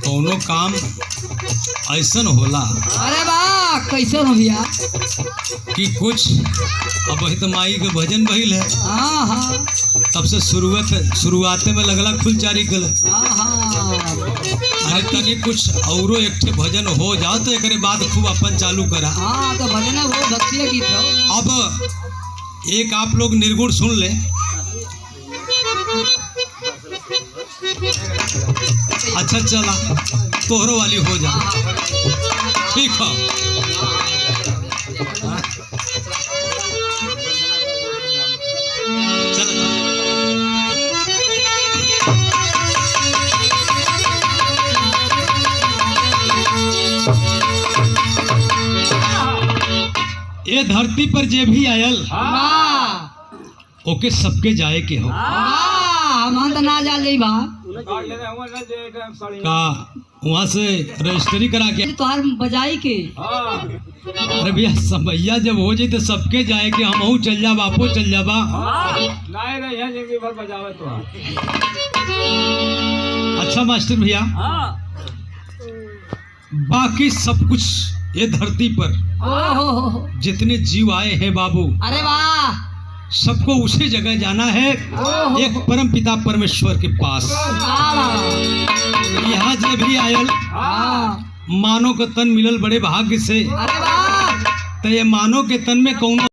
कौनो काम ऐसन होला। अरे वाह, कैसे हो भैया? कि कुछ अब वही तो माई के भजन बहिल है। हाँ हाँ तब से शुरुआते में लगला खुलचारी कल। हाँ। अरे तनी कुछ औरो एक ठे भजन हो जाओ तो एक बाद खूब अपन चालू करा। हाँ तो भजन है वो, भक्ति गीत हो। अब एक आप लोग निर्गुण सुन ले। अच्छा चला तोहरो वाली हो जा। ठीक है। चलो ये धरती पर जे भी आयल ओके सबके जाए के हो। हम तो ना जा ले बा का वहाँ से रजिस्ट्री करा के तोहार बजाई के। अरे भैया समैया जब हो जाए तो सबके जाए के हम चल जा बापो चल जा बा। अच्छा मास्टर भैया, बाकी सब कुछ ये धरती पर जितने जीव आए हैं बाबू, अरे वाह, सबको उसी जगह जाना है, एक परम पिता परमेश्वर के पास। यहाँ जो भी आयल मानो का तन मिलल बड़े भाग्य से। अरे वाह, तो ये मानो के तन में कौन